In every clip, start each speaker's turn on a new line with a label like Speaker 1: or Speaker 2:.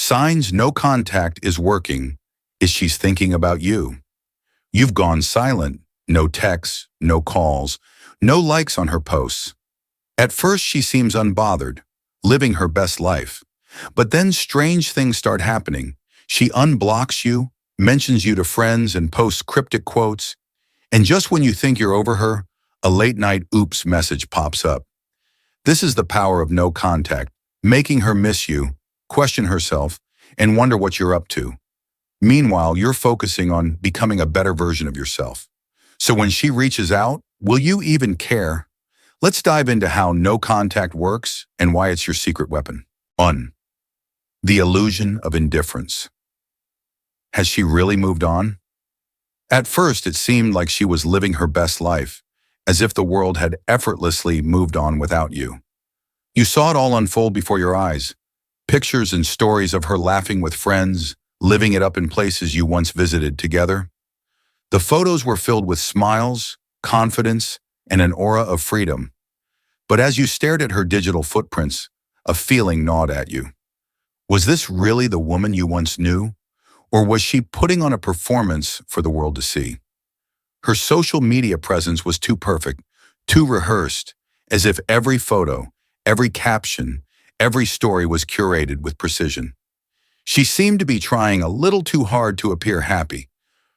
Speaker 1: Signs no contact is working is she's thinking about you. You've gone silent, no texts, no calls, no likes on her posts. At first she seems unbothered, living her best life. But then strange things start happening. She unblocks you, mentions you to friends and posts cryptic quotes. And just when you think you're over her, a late-night oops message pops up. This is the power of no contact, making her miss you, question herself, and wonder what you're up to. Meanwhile, you're focusing on becoming a better version of yourself. So when she reaches out, will you even care? Let's dive into how no contact works and why it's your secret weapon. 1. The illusion of indifference. Has she really moved on? At first, it seemed like she was living her best life, as if the world had effortlessly moved on without you. You saw it all unfold before your eyes. Pictures and stories of her laughing with friends, living it up in places you once visited together. The photos were filled with smiles, confidence, and an aura of freedom. But as you stared at her digital footprints, a feeling gnawed at you. Was this really the woman you once knew? Or was she putting on a performance for the world to see? Her social media presence was too perfect, too rehearsed, as if every photo, every caption, every story was curated with precision. She seemed to be trying a little too hard to appear happy,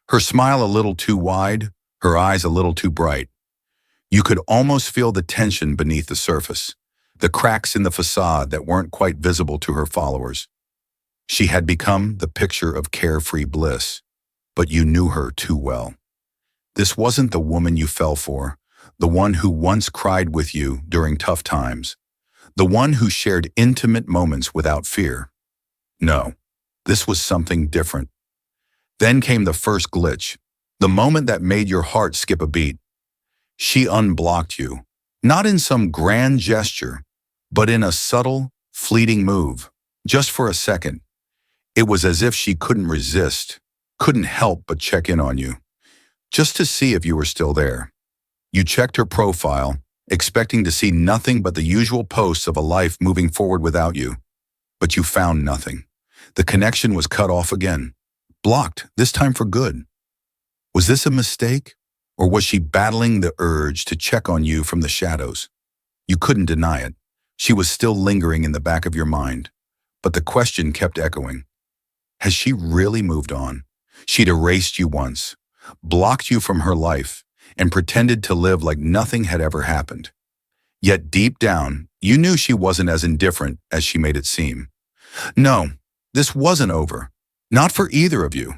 Speaker 1: her smile a little too wide, her eyes a little too bright. You could almost feel the tension beneath the surface, the cracks in the facade that weren't quite visible to her followers. She had become the picture of carefree bliss, but you knew her too well. This wasn't the woman you fell for, the one who once cried with you during tough times, the one who shared intimate moments without fear. No, this was something different. Then came the first glitch, the moment that made your heart skip a beat. She unblocked you, not in some grand gesture, but in a subtle, fleeting move, just for a second. It was as if she couldn't resist, couldn't help but check in on you, just to see if you were still there. You checked her profile, expecting to see nothing but the usual posts of a life moving forward without you. But you found nothing. The connection was cut off again, blocked, this time for good. Was this a mistake? Or was she battling the urge to check on you from the shadows? You couldn't deny it. She was still lingering in the back of your mind. But the question kept echoing. Has she really moved on? She'd erased you once, blocked you from her life, and pretended to live like nothing had ever happened. Yet deep down, you knew she wasn't as indifferent as she made it seem. No, this wasn't over. Not for either of you.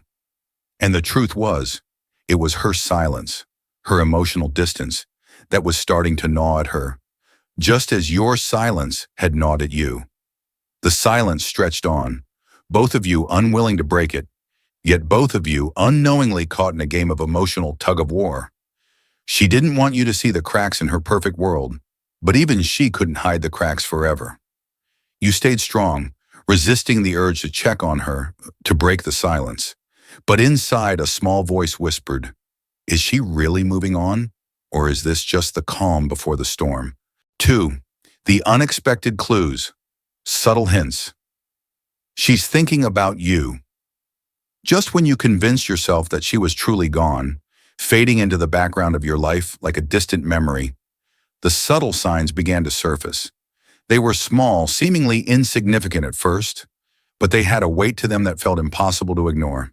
Speaker 1: And the truth was, it was her silence, her emotional distance, that was starting to gnaw at her, just as your silence had gnawed at you. The silence stretched on, both of you unwilling to break it, yet both of you unknowingly caught in a game of emotional tug-of-war. She didn't want you to see the cracks in her perfect world, but even she couldn't hide the cracks forever. You stayed strong, resisting the urge to check on her, to break the silence. But inside, a small voice whispered, is she really moving on? Or is this just the calm before the storm? 2. The unexpected clues, subtle hints. She's thinking about you. Just when you convinced yourself that she was truly gone, fading into the background of your life like a distant memory, the subtle signs began to surface. They were small, seemingly insignificant at first, but they had a weight to them that felt impossible to ignore.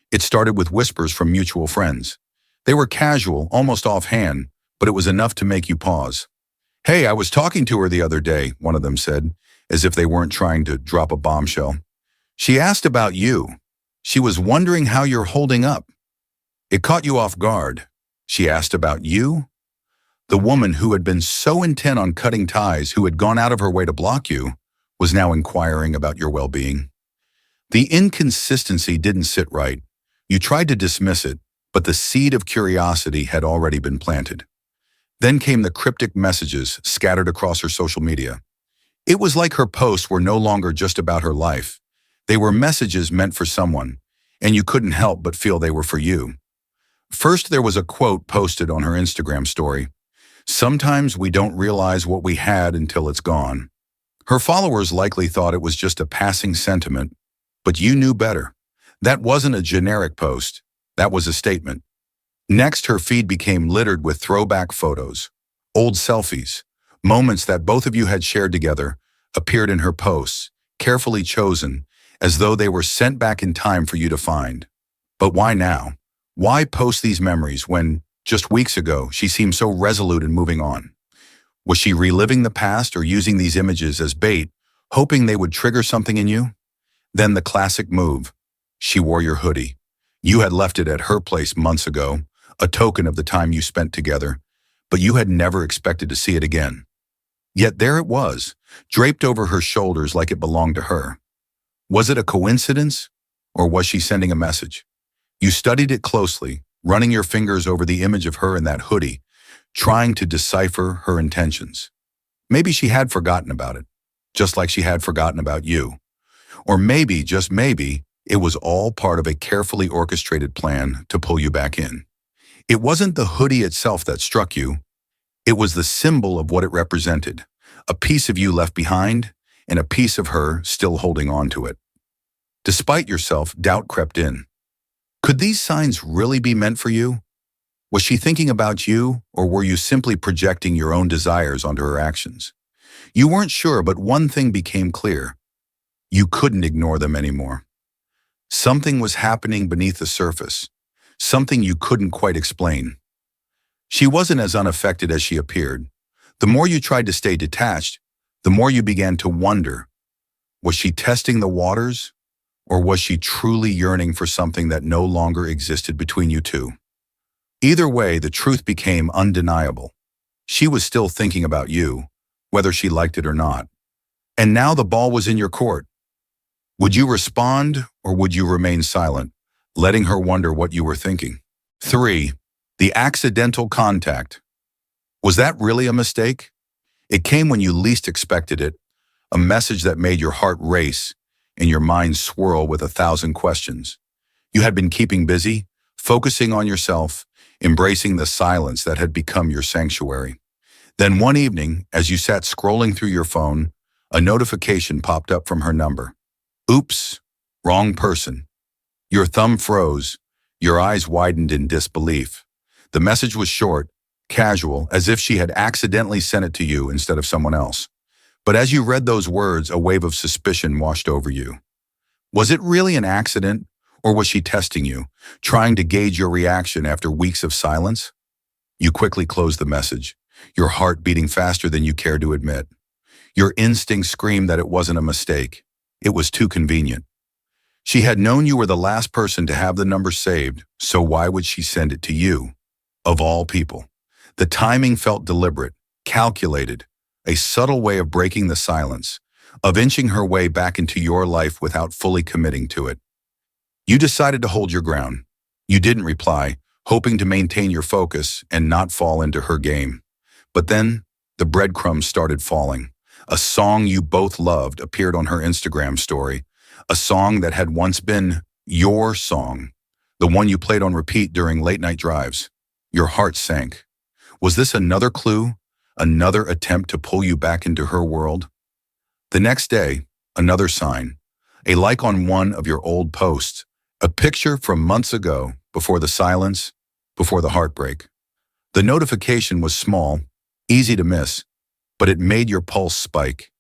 Speaker 1: It started with whispers from mutual friends. They were casual, almost offhand, but it was enough to make you pause. Hey, I was talking to her the other day, one of them said, as if they weren't trying to drop a bombshell. She asked about you. She was wondering how you're holding up. It caught you off guard. She asked about you? The woman who had been so intent on cutting ties, who had gone out of her way to block you, was now inquiring about your well-being. The inconsistency didn't sit right. You tried to dismiss it, but the seed of curiosity had already been planted. Then came the cryptic messages scattered across her social media. It was like her posts were no longer just about her life. They were messages meant for someone, and you couldn't help but feel they were for you. First, there was a quote posted on her Instagram story. Sometimes we don't realize what we had until it's gone. Her followers likely thought it was just a passing sentiment, But you knew better. That wasn't a generic post. That was a statement. Next, her feed became littered with throwback photos. Old selfies, moments that both of you had shared together, appeared in her posts, carefully chosen, as though they were sent back in time for you to find. But why now? Why post these memories when, just weeks ago, she seemed so resolute in moving on? Was she reliving the past or using these images as bait, hoping they would trigger something in you? Then the classic move. She wore your hoodie. You had left it at her place months ago, a token of the time you spent together, but you had never expected to see it again. Yet there it was, draped over her shoulders like it belonged to her. Was it a coincidence, or was she sending a message? You studied it closely, running your fingers over the image of her in that hoodie, trying to decipher her intentions. Maybe she had forgotten about it, just like she had forgotten about you. Or maybe, just maybe, it was all part of a carefully orchestrated plan to pull you back in. It wasn't the hoodie itself that struck you. It was the symbol of what it represented, a piece of you left behind and a piece of her still holding on to it. Despite yourself, doubt crept in. Could these signs really be meant for you? Was she thinking about you, or were you simply projecting your own desires onto her actions? You weren't sure, but one thing became clear. You couldn't ignore them anymore. Something was happening beneath the surface, something you couldn't quite explain. She wasn't as unaffected as she appeared. The more you tried to stay detached, the more you began to wonder, was she testing the waters, or was she truly yearning for something that no longer existed between you two? Either way, the truth became undeniable. She was still thinking about you, whether she liked it or not. And now the ball was in your court. Would you respond, or would you remain silent, letting her wonder what you were thinking? 3. The accidental contact. Was that really a mistake? It came when you least expected it, a message that made your heart race and your mind swirl with 1,000 questions. You had been keeping busy, focusing on yourself, embracing the silence that had become your sanctuary. Then one evening, as you sat scrolling through your phone, a notification popped up from her number. Oops, wrong person. Your thumb froze, your eyes widened in disbelief. The message was short, casual, as if she had accidentally sent it to you instead of someone else. But as you read those words, a wave of suspicion washed over you. Was it really an accident, or was she testing you, trying to gauge your reaction after weeks of silence? You quickly closed the message, your heart beating faster than you cared to admit. Your instincts screamed that it wasn't a mistake. It was too convenient. She had known you were the last person to have the number saved, so why would she send it to you? Of all people. The timing felt deliberate, calculated, a subtle way of breaking the silence, of inching her way back into your life without fully committing to it. You decided to hold your ground. You didn't reply, hoping to maintain your focus and not fall into her game. But then, the breadcrumbs started falling. A song you both loved appeared on her Instagram story, a song that had once been your song, the one you played on repeat during late-night drives. Your heart sank. Was this another clue, another attempt to pull you back into her world? The next day, another sign, a like on one of your old posts, a picture from months ago, before the silence, before the heartbreak. The notification was small, easy to miss, but it made your pulse spike.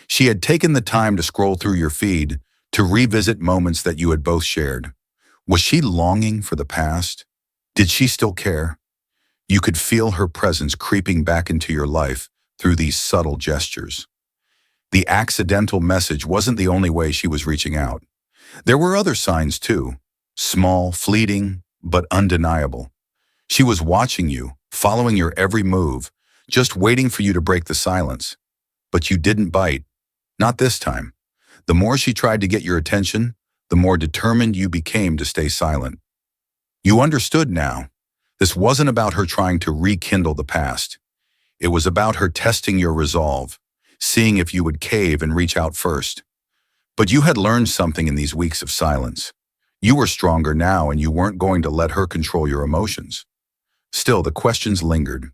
Speaker 1: She had taken the time to scroll through your feed, to revisit moments that you had both shared. Was she longing for the past? Did she still care? You could feel her presence creeping back into your life through these subtle gestures. The accidental message wasn't the only way she was reaching out. There were other signs too, small, fleeting, but undeniable. She was watching you, following your every move, just waiting for you to break the silence. But you didn't bite. Not this time. The more she tried to get your attention, the more determined you became to stay silent. You understood now. This wasn't about her trying to rekindle the past. It was about her testing your resolve, seeing if you would cave and reach out first. But you had learned something in these weeks of silence. You were stronger now, and you weren't going to let her control your emotions. Still, the questions lingered.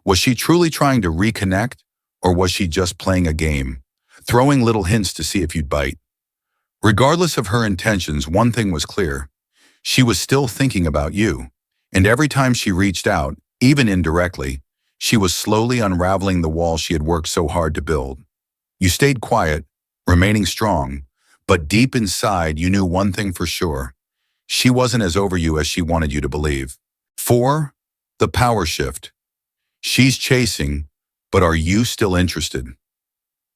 Speaker 1: Was she truly trying to reconnect, or was she just playing a game, throwing little hints to see if you'd bite? Regardless of her intentions, one thing was clear. She was still thinking about you. And every time she reached out, even indirectly, she was slowly unraveling the wall she had worked so hard to build. You stayed quiet, remaining strong, but deep inside you knew one thing for sure. She wasn't as over you as she wanted you to believe. 4. The power shift. She's chasing, but are you still interested?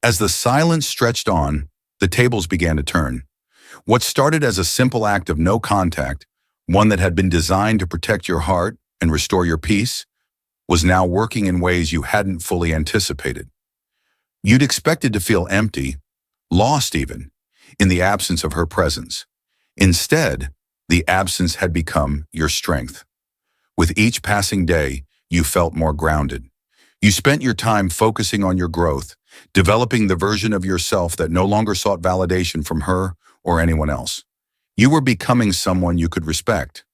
Speaker 1: As the silence stretched on, the tables began to turn. What started as a simple act of no contact, one that had been designed to protect your heart and restore your peace, was now working in ways you hadn't fully anticipated. You'd expected to feel empty, lost even, in the absence of her presence. Instead, the absence had become your strength. With each passing day, you felt more grounded. You spent your time focusing on your growth, developing the version of yourself that no longer sought validation from her or anyone else. You were becoming someone you could respect,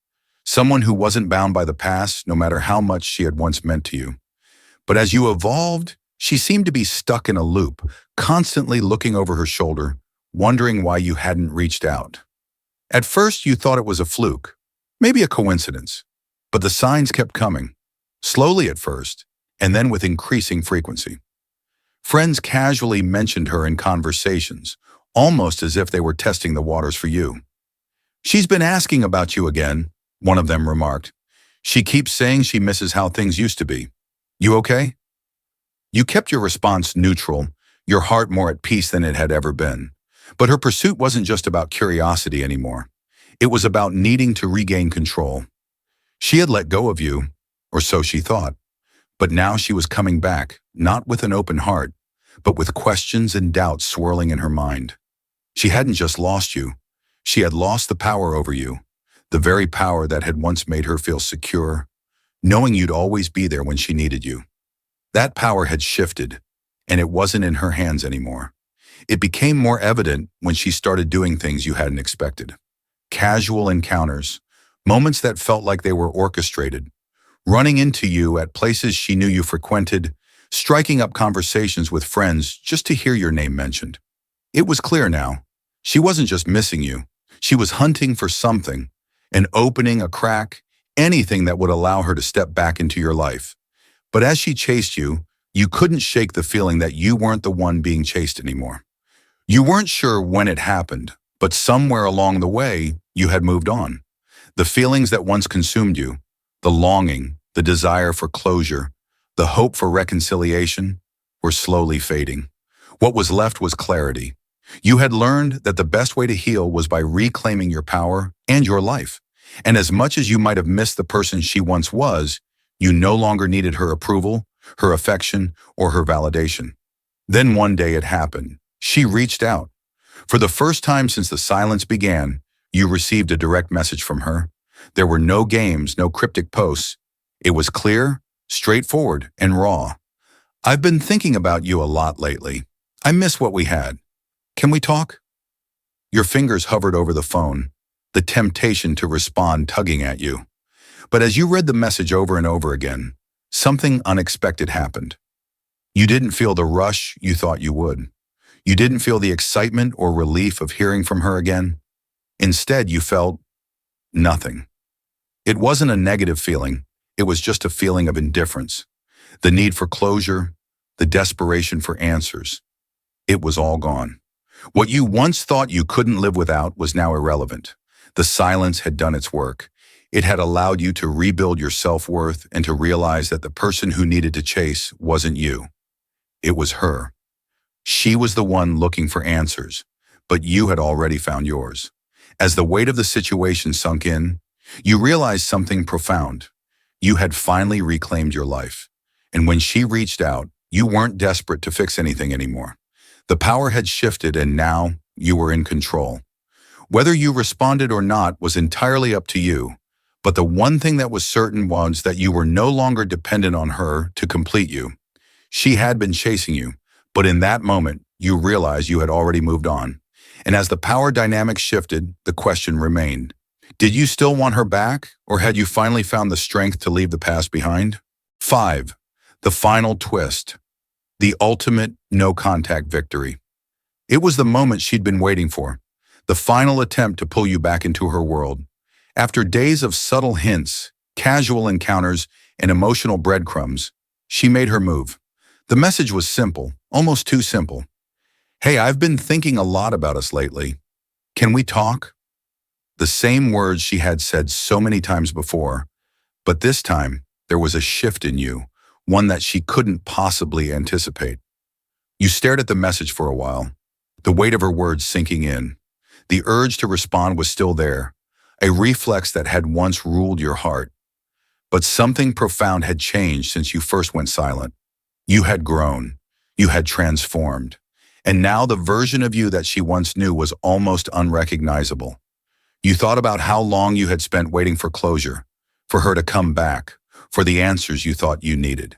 Speaker 1: someone who wasn't bound by the past, no matter how much she had once meant to you. But as you evolved, she seemed to be stuck in a loop, constantly looking over her shoulder, wondering why you hadn't reached out. At first, you thought it was a fluke, maybe a coincidence, but the signs kept coming, slowly at first, and then with increasing frequency. Friends casually mentioned her in conversations, almost as if they were testing the waters for you. "She's been asking about you again," one of them remarked. "She keeps saying she misses how things used to be. You okay?" You kept your response neutral, your heart more at peace than it had ever been. But her pursuit wasn't just about curiosity anymore. It was about needing to regain control. She had let go of you, or so she thought. But now she was coming back, not with an open heart, but with questions and doubts swirling in her mind. She hadn't just lost you. She had lost the power over you, the very power that had once made her feel secure, knowing you'd always be there when she needed you. That power had shifted, and it wasn't in her hands anymore. It became more evident when she started doing things you hadn't expected. Casual encounters, moments that felt like they were orchestrated, running into you at places she knew you frequented, striking up conversations with friends just to hear your name mentioned. It was clear now. She wasn't just missing you. She was hunting for something, an opening, a crack, anything that would allow her to step back into your life. But as she chased you, you couldn't shake the feeling that you weren't the one being chased anymore. You weren't sure when it happened, but somewhere along the way, you had moved on. The feelings that once consumed you, the longing, the desire for closure, the hope for reconciliation, were slowly fading. What was left was clarity. You had learned that the best way to heal was by reclaiming your power and your life. And as much as you might have missed the person she once was, you no longer needed her approval, her affection, or her validation. Then one day it happened. She reached out. For the first time since the silence began, you received a direct message from her. There were no games, no cryptic posts. It was clear, straightforward, and raw. "I've been thinking about you a lot lately. I miss what we had. Can we talk?" Your fingers hovered over the phone, the temptation to respond tugging at you. But as you read the message over and over again, something unexpected happened. You didn't feel the rush you thought you would. You didn't feel the excitement or relief of hearing from her again. Instead, you felt nothing. It wasn't a negative feeling. It was just a feeling of indifference. The need for closure, the desperation for answers. It was all gone. What you once thought you couldn't live without was now irrelevant. The silence had done its work. It had allowed you to rebuild your self-worth and to realize that the person who needed to chase wasn't you. It was her. She was the one looking for answers, but you had already found yours. As the weight of the situation sunk in, you realized something profound. You had finally reclaimed your life. And when she reached out, you weren't desperate to fix anything anymore. The power had shifted and now you were in control. Whether you responded or not was entirely up to you, but the one thing that was certain was that you were no longer dependent on her to complete you. She had been chasing you, but in that moment, you realized you had already moved on. And as the power dynamic shifted, the question remained. Did you still want her back, or had you finally found the strength to leave the past behind? 5. The final twist. The ultimate no-contact victory. It was the moment she'd been waiting for. the final attempt to pull you back into her world. After days of subtle hints, casual encounters, and emotional breadcrumbs, she made her move. The message was simple, almost too simple. Hey, I've been thinking a lot about us lately. Can we talk? The same words she had said so many times before, but this time there was a shift in you, one that she couldn't possibly anticipate. You stared at the message for a while, the weight of her words sinking in. The urge to respond was still there, a reflex that had once ruled your heart. But something profound had changed since you first went silent. You had grown, you had transformed, and now the version of you that she once knew was almost unrecognizable. You thought about how long you had spent waiting for closure, for her to come back, for the answers you thought you needed.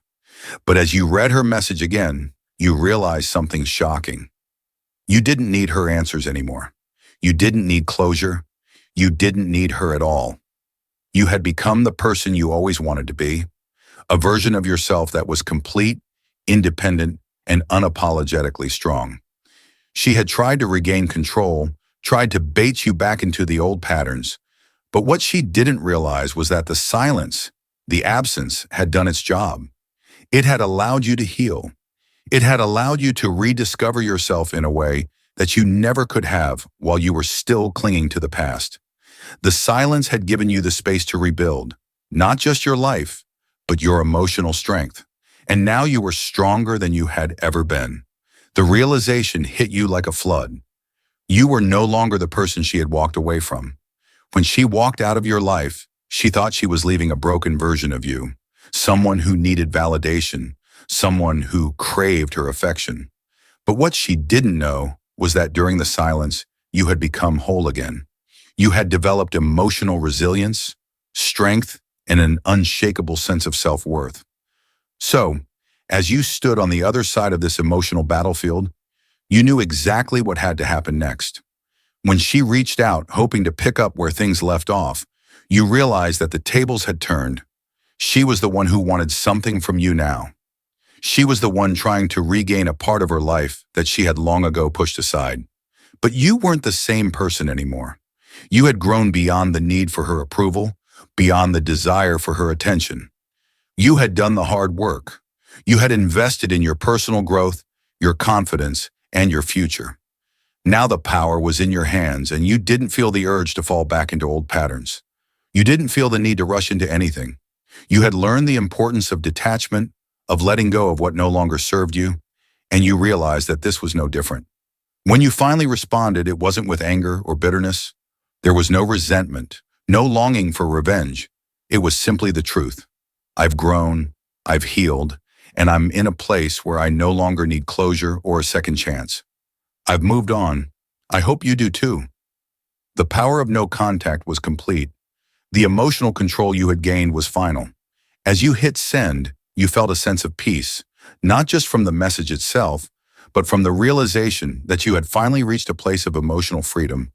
Speaker 1: But as you read her message again, you realized something shocking. You didn't need her answers anymore. You didn't need closure. You didn't need her at all. You had become the person you always wanted to be, a version of yourself that was complete, independent, and unapologetically strong. She had tried to regain control, tried to bait you back into the old patterns, but what she didn't realize was that the silence, the absence, had done its job. It had allowed you to heal. It had allowed you to rediscover yourself in a way that you never could have while you were still clinging to the past. The silence had given you the space to rebuild, not just your life, but your emotional strength. And now you were stronger than you had ever been. The realization hit you like a flood. You were no longer the person she had walked away from. When she walked out of your life, she thought she was leaving a broken version of you, someone who needed validation, someone who craved her affection. But what she didn't know was that during the silence, you had become whole again. You had developed emotional resilience, strength, and an unshakable sense of self-worth. So, as you stood on the other side of this emotional battlefield, you knew exactly what had to happen next. When she reached out, hoping to pick up where things left off, you realized that the tables had turned. She was the one who wanted something from you now. She was the one trying to regain a part of her life that she had long ago pushed aside. But you weren't the same person anymore. You had grown beyond the need for her approval, beyond the desire for her attention. You had done the hard work. You had invested in your personal growth, your confidence, and your future. Now the power was in your hands, and you didn't feel the urge to fall back into old patterns. You didn't feel the need to rush into anything. You had learned the importance of detachment, of letting go of what no longer served you, and you realized that this was no different. When you finally responded, it wasn't with anger or bitterness. There was no resentment, no longing for revenge. It was simply the truth. I've grown, I've healed, and I'm in a place where I no longer need closure or a second chance. I've moved on. I hope you do too. The power of no contact was complete. The emotional control you had gained was final. As you hit send, you felt a sense of peace, not just from the message itself, but from the realization that you had finally reached a place of emotional freedom